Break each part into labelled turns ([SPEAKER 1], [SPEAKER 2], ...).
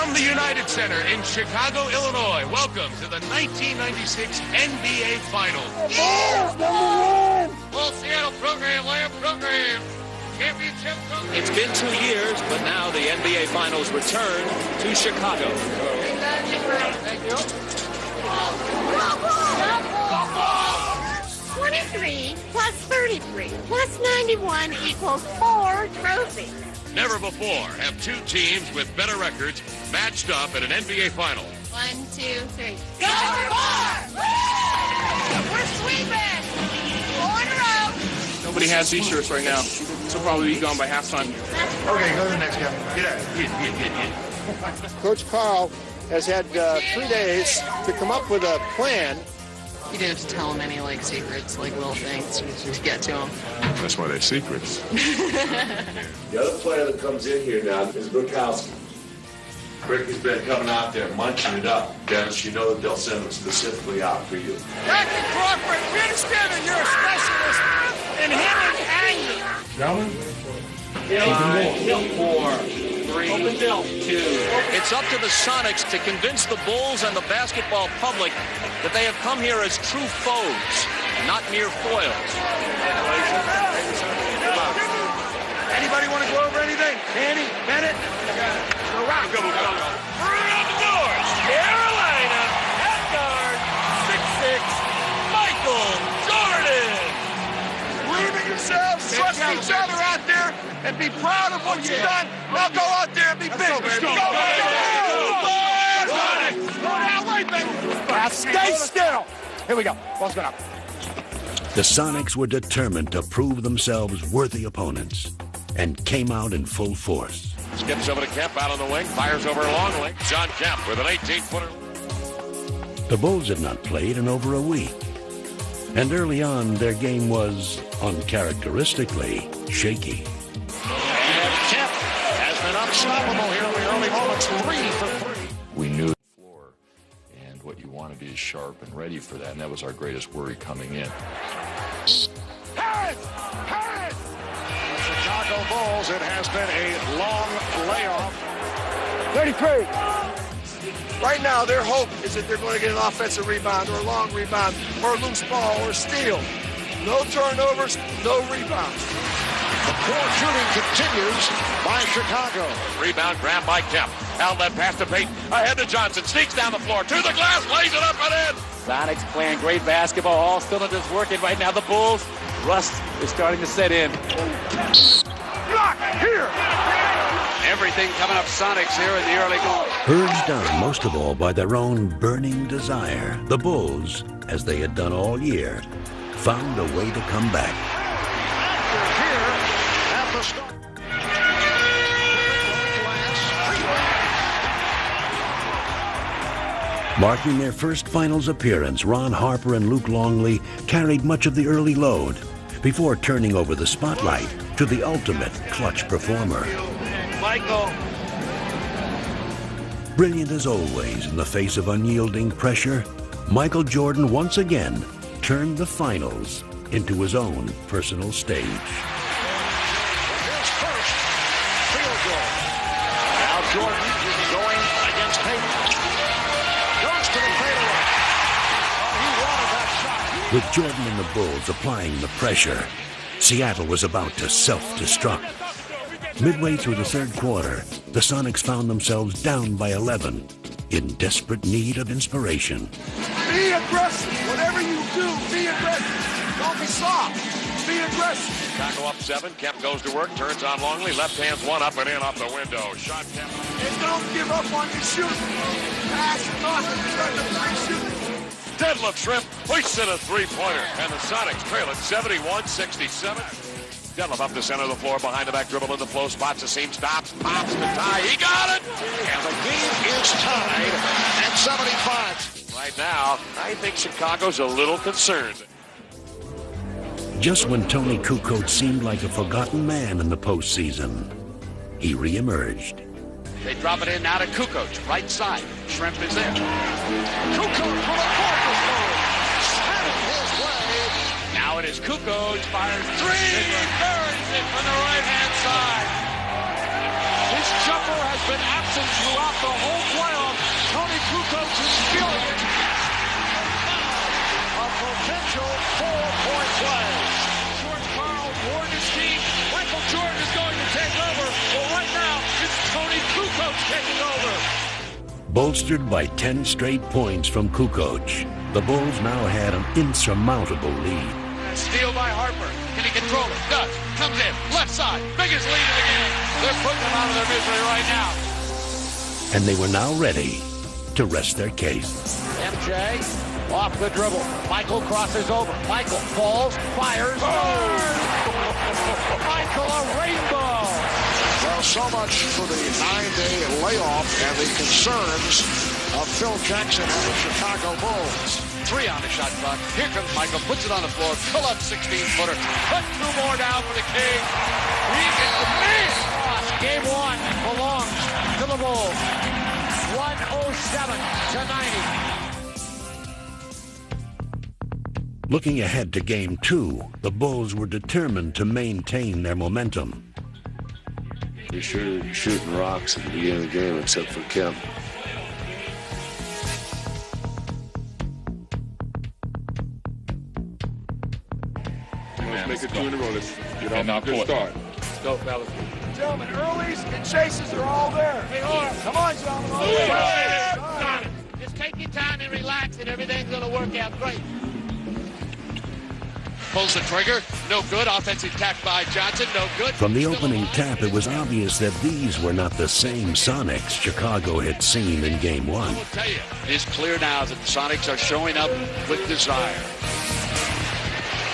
[SPEAKER 1] From the United Center in Chicago, Illinois, welcome to the 1996 NBA Finals. Well, Seattle program, Lamb program, championship program.
[SPEAKER 2] It's been 2 years, but now the NBA Finals return to Chicago.
[SPEAKER 1] Thank you.
[SPEAKER 3] 23 plus 33 plus 91 equals 4 trophies.
[SPEAKER 1] Never before have two teams with better records matched up at an NBA Final.
[SPEAKER 3] 1, 2, 3.
[SPEAKER 4] Go for 4!
[SPEAKER 3] We're sweeping! 4 in a row.
[SPEAKER 5] Nobody has these shirts right now, so probably be gone by halftime.
[SPEAKER 6] Okay, go to the next guy. Get out.
[SPEAKER 1] Get.
[SPEAKER 7] Coach Carl has had 3 days to come up with a plan.
[SPEAKER 8] You didn't have to tell them any, secrets, little things to get to them.
[SPEAKER 9] That's why they're secrets.
[SPEAKER 10] The other player that comes in here now is Brukowski. Rick has been coming out there munching it up. Dennis, you know that they'll send him specifically out for you.
[SPEAKER 4] Dr. Crawford, Ben Skinner, you're a specialist in hitting angles.
[SPEAKER 6] Gentlemen?
[SPEAKER 2] 4, 3, 2. It's up to the Sonics to convince the Bulls and the basketball public that they have come here as true foes, not mere foils.
[SPEAKER 4] Anybody want to go over anything? Danny, Bennett? Go round. Go. Around the doors. Carolina, at guard, 6'6", Michael Jordan. Believe in yourselves, trust each other out there, and be proud of what you've done. Now go out there and be big. Let's go.
[SPEAKER 6] Now stay still. Here we go. Ball's been up.
[SPEAKER 11] The Sonics were determined to prove themselves worthy opponents and came out in full force.
[SPEAKER 1] Skips over to Kemp out on the wing, fires over Longley. John Kemp with an 18-footer.
[SPEAKER 11] The Bulls had not played in over a week, and early on their game was uncharacteristically shaky.
[SPEAKER 4] And Kemp has been unstoppable here in the early moments. 3 for 3.
[SPEAKER 9] We knew the floor, and what you want to be is sharp and ready for that, and that was our greatest worry coming in.
[SPEAKER 4] Harris! The Chicago Bulls, it has been a long layoff.
[SPEAKER 6] 33.
[SPEAKER 7] Right now, their hope is that they're going to get an offensive rebound or a long rebound or a loose ball or a steal. No turnovers, no rebounds.
[SPEAKER 4] The poor shooting continues by Chicago.
[SPEAKER 1] Rebound grabbed by Kemp. Outlet pass to Payton. Ahead to Johnson. Sneaks down the floor. To the glass. Lays it up and in.
[SPEAKER 2] Sonics playing great basketball. All cylinders working right now. The Bulls, rust is starting to set in.
[SPEAKER 4] Block here.
[SPEAKER 2] Everything coming up Sonics here in the early going.
[SPEAKER 11] Urged on most of all by their own burning desire, the Bulls, as they had done all year, found a way to come back.
[SPEAKER 4] Here at the start.
[SPEAKER 11] Marking their first finals appearance, Ron Harper and Luke Longley carried much of the early load before turning over the spotlight to the ultimate clutch performer.
[SPEAKER 4] Michael.
[SPEAKER 11] Brilliant as always in the face of unyielding pressure, Michael Jordan once again turned the finals into his own personal stage.
[SPEAKER 4] His first field goal. Now Jordan going against Payton. Goes to the fadeaway. He wanted that shot.
[SPEAKER 11] With Jordan and the Bulls applying the pressure, Seattle was about to self-destruct. Midway through the third quarter, the Sonics found themselves down by 11, in desperate need of inspiration.
[SPEAKER 7] Be aggressive. Whatever you do, be aggressive. Don't be soft. Be aggressive.
[SPEAKER 1] Chicago up 7. Kemp goes to work. Turns on Longley. Left hand's one up and in off the window. Shot Kemp.
[SPEAKER 7] And don't give up on your shooting. Pass it off and try to shoot.
[SPEAKER 1] Deadlift Shrimp hoists in a three-pointer. And the Sonics trail at 71-67. Deadlift up the center of the floor. Behind the back dribble in the flow. Spots the seam. Stops. Pops to tie. He got it.
[SPEAKER 4] And the game is tied at 75.
[SPEAKER 1] Right now, I think Chicago's a little concerned.
[SPEAKER 11] Just when Tony Kukoc seemed like a forgotten man in the postseason, he reemerged.
[SPEAKER 2] They drop it in now to Kukoc, right side. Shrimp is there.
[SPEAKER 4] Kukoc for the corner move. Heading his way.
[SPEAKER 2] Now it is Kukoc, fires three, burns it from the right-hand side. His jumper has
[SPEAKER 4] He's been absent throughout the whole playoff. Tony Kukoc is feeling it. A potential 4-point play. George Karl warned his team. Michael Jordan is going to take over. Well, right now, it's Tony Kukoc taking over.
[SPEAKER 11] Bolstered by 10 straight points from Kukoc, the Bulls now had an insurmountable lead.
[SPEAKER 2] Steal by Harper. Can he control it? Does. Comes in. Left side. Biggest lead of the game. They're putting them out of their misery right now.
[SPEAKER 11] And they were now ready to rest their case.
[SPEAKER 4] MJ off the dribble. Michael crosses over. Michael falls, fires. Michael, a rainbow.
[SPEAKER 12] Well, so much for the 9-day layoff and the concerns of Phil Jackson and the Chicago Bulls.
[SPEAKER 2] 3 on the shot clock. Here comes Michael. Puts it on the floor. Pull up 16-footer. Put 2 more down for the King. He is the man.
[SPEAKER 4] Game 1 belongs to the Bulls. 107 to 90.
[SPEAKER 11] Looking ahead to Game 2, the Bulls were determined to maintain their momentum.
[SPEAKER 10] You're sure shooting rocks at the beginning of the game, except for Kemp.
[SPEAKER 5] Let's make it 2 in a row. Let's get off a good start.
[SPEAKER 2] Let's go, fellas.
[SPEAKER 7] Gentlemen, earlies and chases are all there. They are. Come on, gentlemen.
[SPEAKER 3] Just take your time and relax, and everything's going to work out great.
[SPEAKER 2] Pulls the trigger. No good. Offensive attack by Johnson. No good.
[SPEAKER 11] From the opening tap, it was obvious that these were not the same Sonics Chicago had seen in Game 1.
[SPEAKER 2] I will tell you, it is clear now that the Sonics are showing up with desire.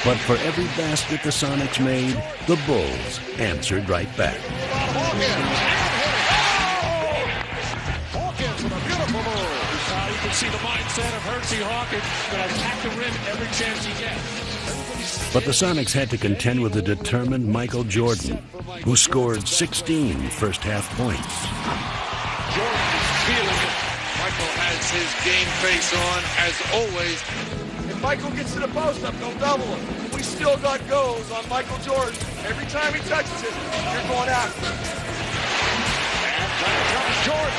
[SPEAKER 11] But for every basket the Sonics made, the Bulls answered right back.
[SPEAKER 4] Hawkins with a beautiful move. You can see the mindset of Hersey Hawkins. Going to attack the rim every chance he gets.
[SPEAKER 11] But the Sonics had to contend with a determined Michael Jordan, who scored 16 first-half points.
[SPEAKER 2] Jordan is feeling it. Michael has his game face on, as always.
[SPEAKER 7] If Michael gets to the post-up, they'll double him. We still got goals on Michael Jordan. Every time he touches it, you're going after him.
[SPEAKER 4] And comes Jordan.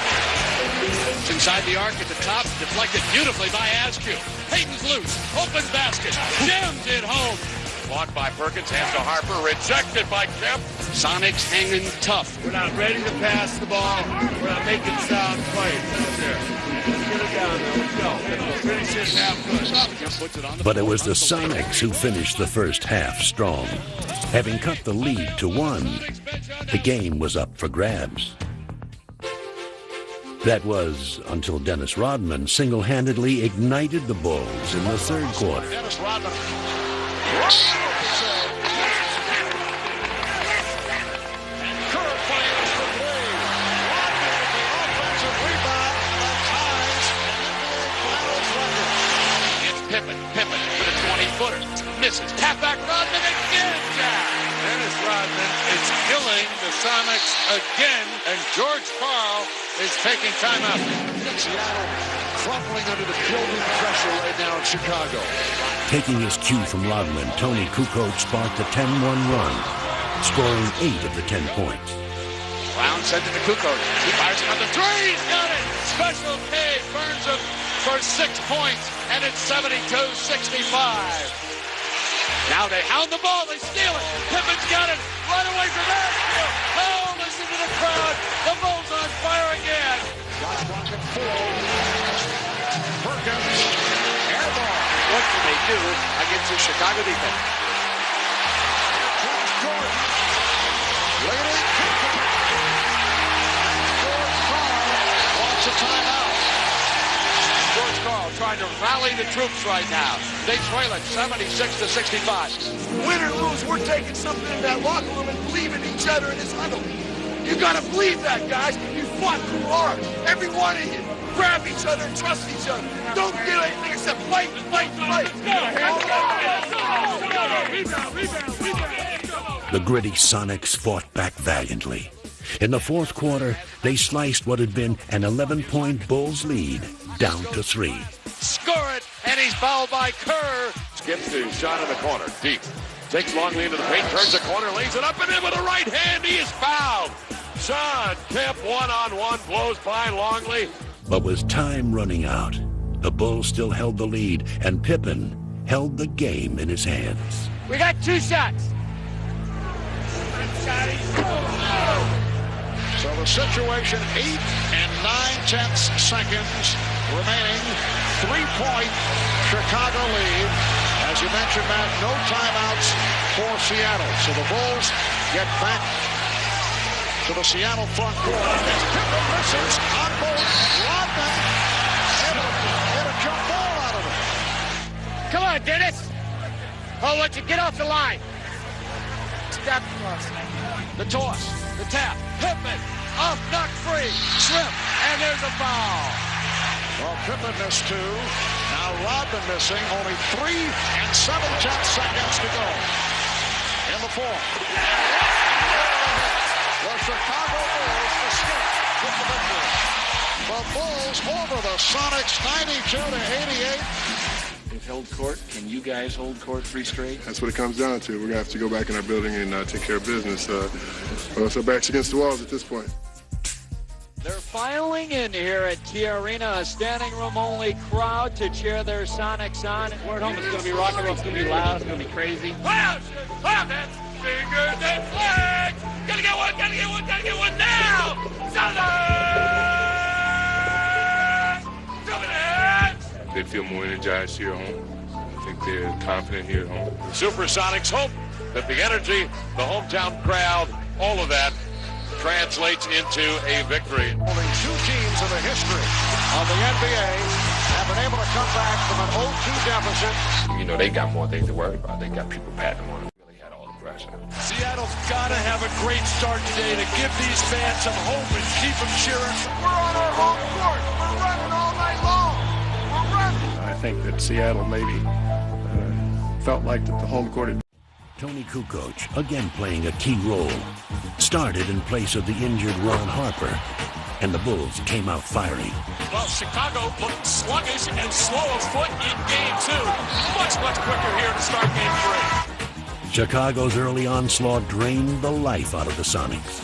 [SPEAKER 2] It's inside the arc at the top, deflected beautifully by Askew. Payton's loose, open basket, jams it home. Blocked by Perkins, hands to Harper, rejected by Kemp. Sonics hanging tough.
[SPEAKER 7] We're not ready to pass the ball. We're not making sound plays. That's there. Let's get it down there. Let's go. Let's finish this half good.
[SPEAKER 11] But it was the Sonics who finished the first half strong. Having cut the lead to 1, the game was up for grabs. That was until Dennis Rodman single-handedly ignited the Bulls in the third quarter.
[SPEAKER 4] Dennis Rodman. And Kerr fires for 3. Rodman with the offensive rebound that ties NBA Finals record.
[SPEAKER 2] It's Pippen for the 20-footer. Misses. Tap back Rodman again, Jack. Dennis Rodman is killing the Sonics again, and George Karl is taking time out.
[SPEAKER 12] Seattle crumbling under the building pressure right now in Chicago.
[SPEAKER 11] Taking his cue from Rodman, Tony Kukoc sparked a 10-1 run, scoring 8 of the 10 points.
[SPEAKER 2] Brown sends it to Kukoc. He fires another 3. He's got it. Special K burns him for 6 points, and it's 72-65. Now they hound the ball. They steal it. Pippen's got it. Right away from Askew. Oh, listen to the crowd. The Bulls on fire again.
[SPEAKER 4] Shot clock at 4. Perkins. Air ball.
[SPEAKER 2] What can they do against the Chicago defense?
[SPEAKER 4] George Jordan. Leading Kukoc. George Karl wants a timeout.
[SPEAKER 2] George Karl trying to rally the troops right now. They trail it 76-65.
[SPEAKER 7] Win or lose, we're taking something in that locker room and believe in each other in this huddle. You gotta believe that, guys. You fought too hard. Every one of you. Grab each other and trust each other. Don't do anything except fight.
[SPEAKER 11] The gritty Sonics fought back valiantly. In the fourth quarter, they sliced what had been an 11-point Bulls lead down to 3.
[SPEAKER 2] Score it, and he's fouled by Kerr.
[SPEAKER 1] Skips to shot in the corner, deep. Takes Longley into the paint, turns the corner, lays it up and in with a right hand. He is fouled. Sean Kemp one-on-one blows by Longley.
[SPEAKER 11] But with time running out, the Bulls still held the lead, and Pippen held the game in his hands.
[SPEAKER 4] We got 2 shots.
[SPEAKER 12] So the situation, 8 9/10 seconds remaining. 3-point Chicago lead. As you mentioned, Matt, no timeouts for Seattle. So the Bulls get back to the Seattle front court. As Pippen misses on both. Rodman hit a jump ball out of it.
[SPEAKER 4] Come on, Dennis. I'll let you get off the line. Stop the toss. The toss. The tap. Pippen. Off, knocked free. Slip. And there's a foul.
[SPEAKER 12] Well, Pippen missed 2. Now Rodman missing. Only 3 7/10 seconds to go in the fourth. The Chicago Bulls escape with the victory. The Bulls over the Sonics 92-88.
[SPEAKER 13] They've held court. Can you guys hold court 3 straight?
[SPEAKER 5] That's what it comes down to. We're going to have to go back in our building and take care of business. So backs against the walls at this point.
[SPEAKER 14] They're filing in here at T Arena, a standing room only crowd to cheer their Sonics on. We're at home, it's going to be rock and roll, it's going to be loud, it's going to be crazy.
[SPEAKER 4] That's bigger than flag. Gotta get one now. Southern!
[SPEAKER 5] They feel more energized here at home. I think they're confident here at home.
[SPEAKER 1] Supersonics hope that the energy, the hometown crowd, all of that translates into a victory.
[SPEAKER 12] Only 2 teams in the history of the NBA have been able to come back from an 0-2 deficit.
[SPEAKER 13] You know, they got more things to worry about. They got people patting them on. Really had all the pressure.
[SPEAKER 7] Seattle's got to have a great start today to give these fans some hope and keep them cheering.
[SPEAKER 12] We're on our home court. We're running all night long. We're running.
[SPEAKER 15] I think that Seattle maybe felt like that the home court had.
[SPEAKER 11] Tony Kukoc, again playing a key role, started in place of the injured Ron Harper, and the Bulls came out firing.
[SPEAKER 2] Well, Chicago looked sluggish and slow of foot in Game 2. Much quicker here to start Game 3.
[SPEAKER 11] Chicago's early onslaught drained the life out of the Sonics.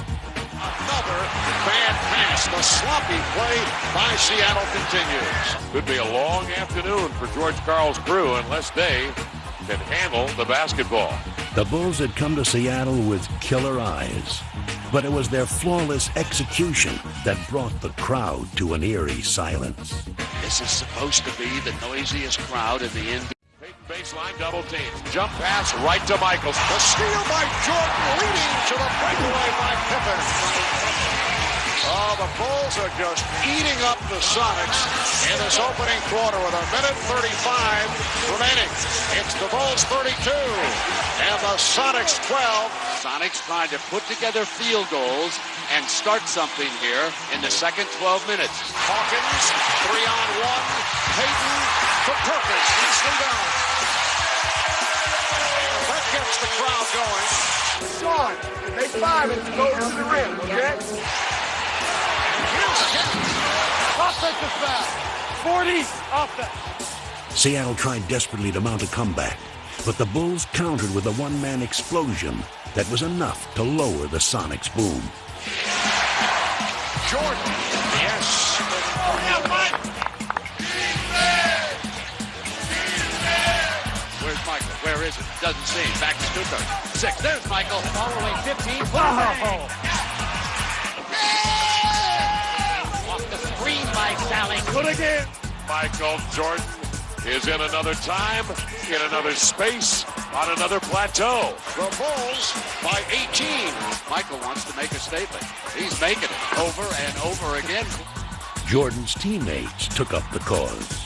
[SPEAKER 12] Another bad pass. The sloppy play by Seattle continues.
[SPEAKER 1] Could be a long afternoon for George Karl's crew unless they can handle the basketball.
[SPEAKER 11] The Bulls had come to Seattle with killer eyes, but it was their flawless execution that brought the crowd to an eerie silence.
[SPEAKER 2] This is supposed to be the noisiest crowd in the NBA.
[SPEAKER 1] Baseline double team. Jump pass right to Michaels.
[SPEAKER 12] The steal by Jordan, leading to the breakaway by Pippen. Oh, the Bulls are just eating up the Sonics in this opening quarter with 1:35 remaining. It's the Bulls 32 and the Sonics 12.
[SPEAKER 2] Sonics trying to put together field goals and start something here in the second 12 minutes.
[SPEAKER 12] Hawkins, 3-on-1. Payton to Perkins. Easily down. That gets the crowd going.
[SPEAKER 7] Sean, make 5 and go to the rim, okay?
[SPEAKER 4] Offensive foul. 40 offense.
[SPEAKER 11] Seattle tried desperately to mount a comeback, but the Bulls countered with a one-man explosion that was enough to lower the Sonics' boom.
[SPEAKER 12] Jordan, yes.
[SPEAKER 2] Where's Michael? Where is it? Doesn't seem. Back to Kukoc. 6. There's Michael.
[SPEAKER 14] Following 15.
[SPEAKER 4] Wow.
[SPEAKER 14] Off the screen by Sally.
[SPEAKER 4] Good again.
[SPEAKER 1] Michael Jordan is in another time, in another space, on another plateau.
[SPEAKER 12] The Bulls by 18.
[SPEAKER 2] Michael wants to make a statement. He's making it over and over again.
[SPEAKER 11] Jordan's teammates took up the cause.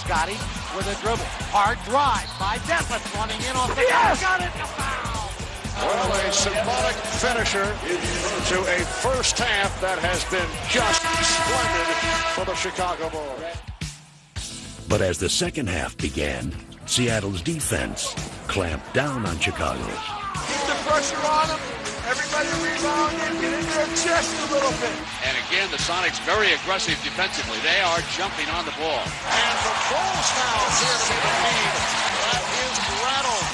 [SPEAKER 14] Scotty with a dribble. Hard drive by Detlef running in off the
[SPEAKER 4] Yes!
[SPEAKER 14] Got it. A foul.
[SPEAKER 12] Well, a symbolic finisher to a first half that has been just splendid for the Chicago Bulls.
[SPEAKER 11] But as the second half began, Seattle's defense clamped down on Chicago.
[SPEAKER 7] Keep the pressure on them. Everybody rebound and get in their chest a little bit.
[SPEAKER 2] And again, the Sonics very aggressive defensively. They are jumping on the ball.
[SPEAKER 12] And the Bulls now appear to be the lead. That is rattled.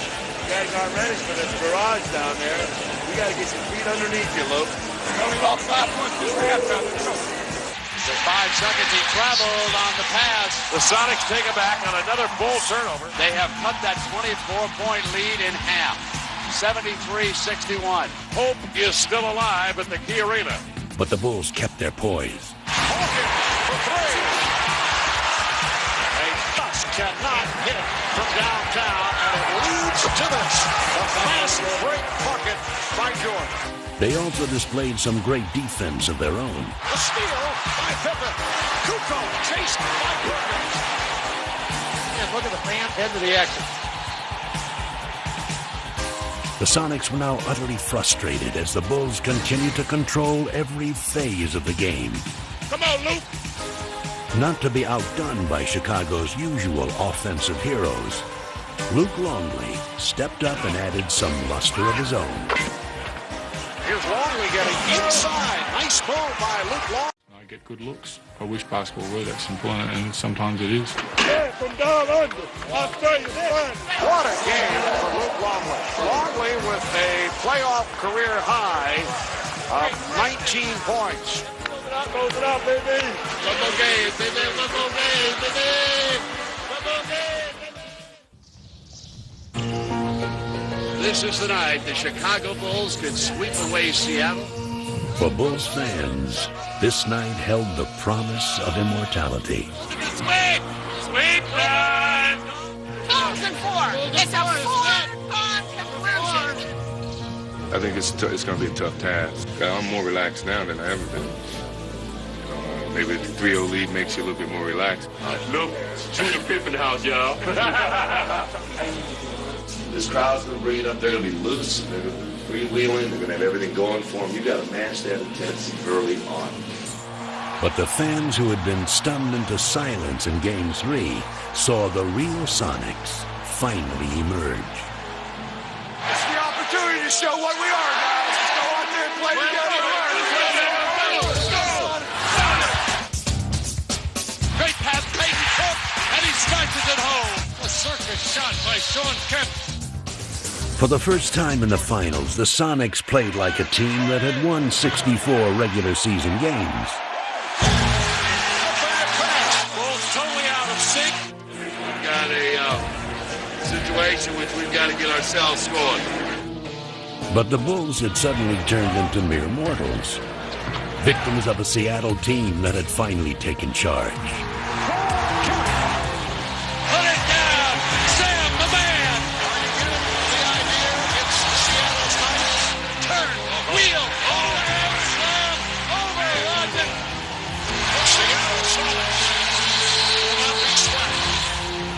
[SPEAKER 4] You guys aren't ready for this barrage down there. We got to get your feet underneath you, Luke. Only lost 5 points this halftime.
[SPEAKER 2] For 5 seconds, he traveled on the pass.
[SPEAKER 1] The Sonics take it back on another Bull turnover.
[SPEAKER 2] They have cut that 24-point lead in half. 73-61.
[SPEAKER 1] Hope is still alive at the Key Arena.
[SPEAKER 11] But the Bulls kept their poise.
[SPEAKER 12] Hawkins for 3. A just cannot hit from downtown, and it leads to this. A fast break bucket by Jordan.
[SPEAKER 11] They also displayed some great defense of their own.
[SPEAKER 12] A steal by Pippen. Kukoc chased by Perkins.
[SPEAKER 14] And look at the fans head to the exit.
[SPEAKER 11] The Sonics were now utterly frustrated as the Bulls continued to control every phase of the game.
[SPEAKER 4] Come on, Luke.
[SPEAKER 11] Not to be outdone by Chicago's usual offensive heroes, Luke Longley stepped up and added some luster of his own.
[SPEAKER 12] Here's Longley getting inside. Nice move by Luke Longley.
[SPEAKER 15] I get good looks. I wish basketball were that simple, and sometimes it is.
[SPEAKER 4] Yeah, from down under. Australia's fine.
[SPEAKER 12] What a game for Luke Longley. Longley with a playoff career high of 19 points.
[SPEAKER 4] Close it out, baby.
[SPEAKER 2] Local game, baby. Local game, baby. Local game. This is the night the Chicago Bulls could sweep away Seattle.
[SPEAKER 11] For Bulls fans, this night held the promise of immortality.
[SPEAKER 3] Sweep! Sweep time! Bulls and 4. It's a 4-on conclusion.
[SPEAKER 5] I think it's going to be a tough task. I'm more relaxed now than I ever been. Maybe the 3-0 lead makes you a little bit more relaxed.
[SPEAKER 1] Look, Junior Pippen house, y'all.
[SPEAKER 10] This crowd's going to bring it up. They're going to be loose. They're going to be freewheeling. They're going to have everything going for them. You got to match that intensity early on.
[SPEAKER 11] But the fans who had been stunned into silence in Game 3 saw the real Sonics finally emerge.
[SPEAKER 7] It's the opportunity to show what we are, guys. Let's go out there and play together.
[SPEAKER 2] Great pass, Peyton Cook, and he slices it home. A circus shot by Shawn Kemp.
[SPEAKER 11] For the first time in the finals, the Sonics played like a team that had won 64 regular season games.
[SPEAKER 2] Bulls totally out of sync.
[SPEAKER 1] We've got a situation which we've got to get ourselves scored.
[SPEAKER 11] But the Bulls had suddenly turned into mere mortals, victims of a Seattle team that had finally taken charge.
[SPEAKER 2] Put it down, Sam, the man. The idea, it's Seattle Sonics. Turn, wheel, overhead slam, over London. The Seattle Sonics will not be stopped.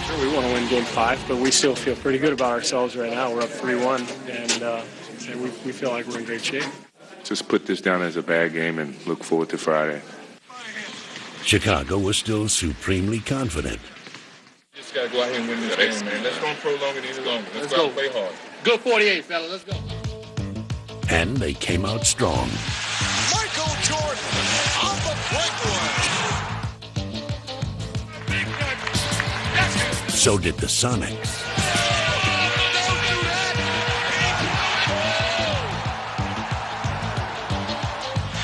[SPEAKER 15] Sure, we want to win Game 5, but we still feel pretty good about ourselves right now. We're up 3-1, and we feel like we're in great shape.
[SPEAKER 5] Just put this down as a bad game and look forward to Friday.
[SPEAKER 11] Chicago was still supremely confident.
[SPEAKER 13] Just got to go out here and win this game, man. Let's don't prolong it any longer. Let's go play hard.
[SPEAKER 14] Good 48, fella. Let's go.
[SPEAKER 11] And they came out strong.
[SPEAKER 12] Michael Jordan on the breakaway.
[SPEAKER 11] So did the Sonics.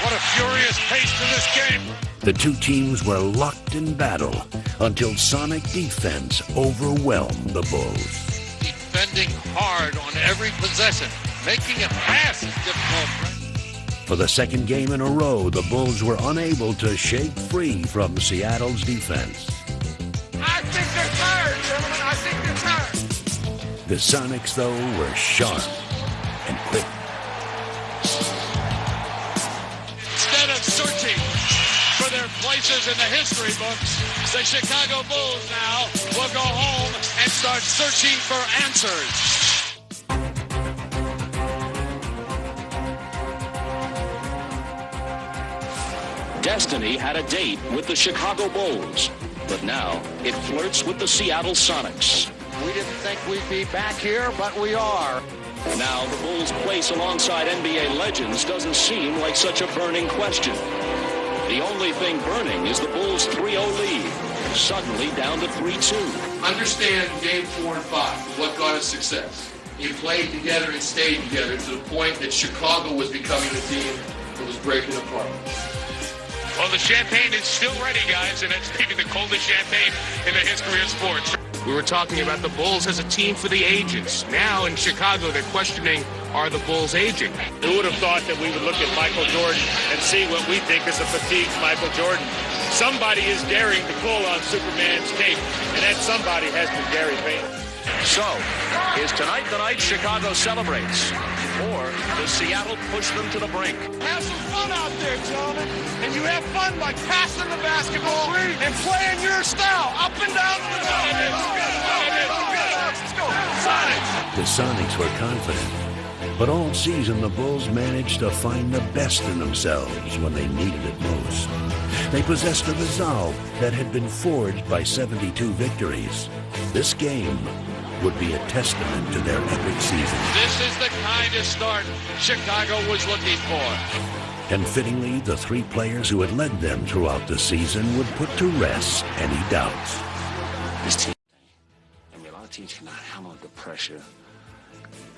[SPEAKER 2] What a furious pace to this game.
[SPEAKER 11] The two teams were locked in battle until Sonic defense overwhelmed the Bulls.
[SPEAKER 2] Defending hard on every possession, making a pass is difficult.
[SPEAKER 11] For the second game in a row, the Bulls were unable to shake free from Seattle's defense.
[SPEAKER 7] I think they're tired, gentlemen. I think they're tired.
[SPEAKER 11] The Sonics, though, were sharp and quick.
[SPEAKER 2] Instead of searching for their places in the history books, the Chicago Bulls now will go home and start searching for answers.
[SPEAKER 16] Destiny had a date with the Chicago Bulls, but now it flirts with the Seattle Sonics.
[SPEAKER 2] We didn't think we'd be back here, but we are.
[SPEAKER 16] Now the Bulls' place alongside NBA legends doesn't seem like such a burning question. The only thing burning is the Bulls' 3-0 lead, suddenly down to 3-2.
[SPEAKER 1] Understand game 4 and 5, what got us success.
[SPEAKER 10] You played together and stayed together to the point that Chicago was becoming a team that was breaking apart.
[SPEAKER 1] Well, the champagne is still ready, guys, and it's maybe the coldest champagne in the history of sports. We were talking about the Bulls as a team for the ages. Now in Chicago, they're questioning, are the Bulls aging?
[SPEAKER 4] Who would have thought that we would look at Michael Jordan and see what we think is a fatigued Michael Jordan? Somebody is daring to pull on Superman's cape, and that somebody has been Gary Payton.
[SPEAKER 16] So, is tonight the night Chicago celebrates? Or does Seattle push them to the brink?
[SPEAKER 7] Have some fun out there, gentlemen. And you have fun by passing the basketball and playing your style up and down the floor. Let's go. Sonics.
[SPEAKER 11] The Sonics were confident, but all season the Bulls managed to find the best in themselves when they needed it most. They possessed a resolve that had been forged by 72 victories. This game would be a testament to their epic season.
[SPEAKER 2] This is the kind of start Chicago was looking for.
[SPEAKER 11] And fittingly, the three players who had led them throughout the season would put to rest any doubts.
[SPEAKER 13] This team, I mean, a lot of teams cannot handle the pressure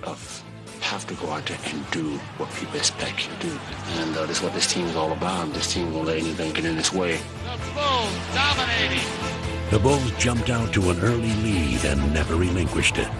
[SPEAKER 13] of have to go out there and do what people expect you to do. And that's what this team is all about. This team won't let anything get in its way.
[SPEAKER 2] The Bulls dominating.
[SPEAKER 11] The Bulls jumped out to an early lead and never relinquished it.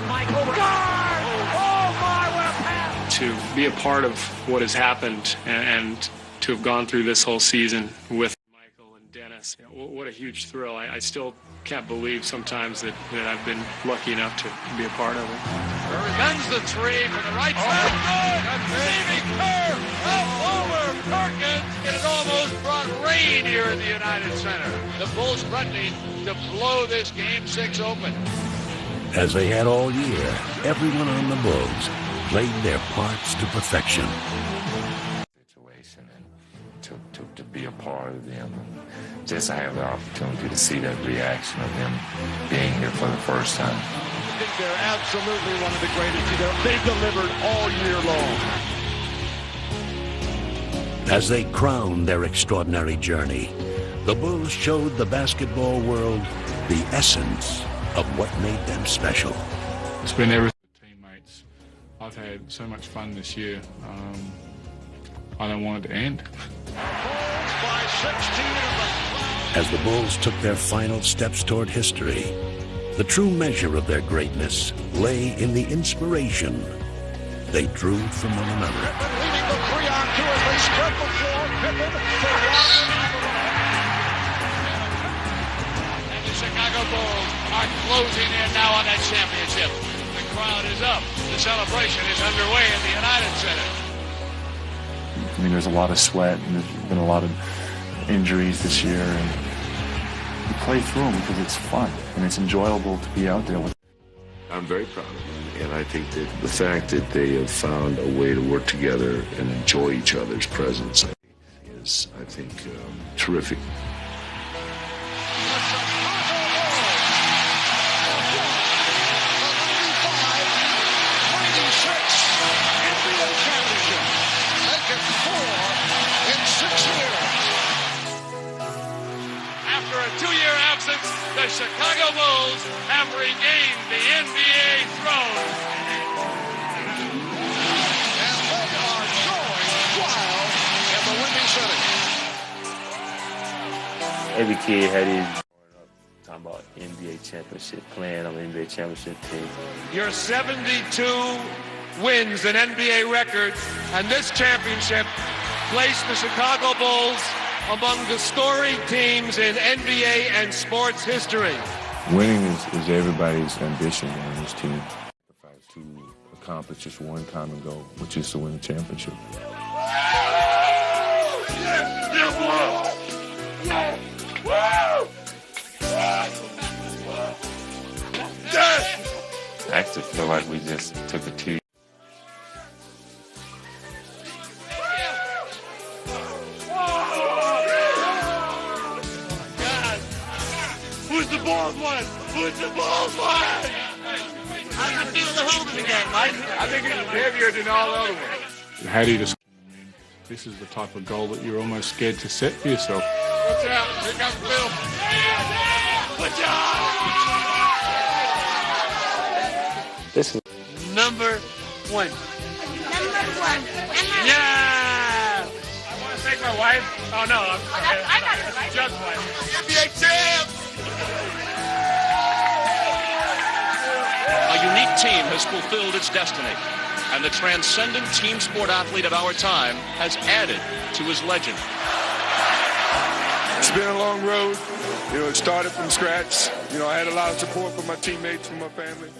[SPEAKER 14] Michael guard! Oh my, what a pass!
[SPEAKER 15] To be a part of what has happened and to have gone through this whole season with Michael and Dennis, what a huge thrill. I still can't believe sometimes that I've been lucky enough to be a part of it.
[SPEAKER 2] Revenge the three from the right side. Good. Receiving curve up over Perkins. It has almost brought rain here in the United Center. The Bulls threatening to blow this Game 6 open.
[SPEAKER 11] As they had all year, everyone on the Bulls played their parts to perfection.
[SPEAKER 9] Situation and to be a part of them. Just to have the opportunity to see that reaction of them being here for the first time.
[SPEAKER 12] I think they're absolutely one of the greatest. They delivered all year long.
[SPEAKER 11] As they crowned their extraordinary journey, the Bulls showed the basketball world the essence of what made them special.
[SPEAKER 5] It's been everything. Teammates, I've had so much fun this year. I don't want it to end.
[SPEAKER 12] By 16 of them.
[SPEAKER 11] As the Bulls took their final steps toward history, the true measure of their greatness lay in the inspiration they drew from one another.
[SPEAKER 12] Leading the 3-on-2 as they spread the floor. Pippen for
[SPEAKER 2] And the Chicago Bulls are closing in now on that championship. The crowd is up. The celebration is underway in the United Center.
[SPEAKER 5] I mean, there's a lot of sweat and there's been a lot of injuries this year, and you play through them because it's fun and it's enjoyable to be out there with.
[SPEAKER 10] I'm very proud of them, and I think that the fact that they have found a way to work together and enjoy each other's presence is, I think, terrific.
[SPEAKER 2] After a 2-year absence, the Chicago Bulls have regained the NBA throne.
[SPEAKER 12] And they are going wild in the Windy City.
[SPEAKER 17] Every kid had his talking about NBA championship, playing on the NBA championship team.
[SPEAKER 2] Your 72 wins an NBA record, and this championship placed the Chicago Bulls among the storied teams in NBA and sports history.
[SPEAKER 5] Winning is everybody's ambition on this team. To accomplish just one common goal, which is to win the championship. I actually feel like we just took a 2
[SPEAKER 2] Who's the Bulls one? Who's the Bulls one? How's the feel the home again, Mike? I think it's heavier than all other ones.
[SPEAKER 5] How do you just? This is the type of goal that you're almost scared to set for yourself.
[SPEAKER 2] Watch out! Here comes Bill. Watch out!
[SPEAKER 17] This is
[SPEAKER 14] number one.
[SPEAKER 3] Number one.
[SPEAKER 14] Yeah!
[SPEAKER 15] I want to thank my wife. Oh, no.
[SPEAKER 3] I got it, right?
[SPEAKER 15] Jud's wife.
[SPEAKER 7] NBA champs!
[SPEAKER 16] A unique team has fulfilled its destiny, and the transcendent team sport athlete of our time has added to his legend.
[SPEAKER 18] It's been a long road. It started from scratch. I had a lot of support from my teammates, from my family.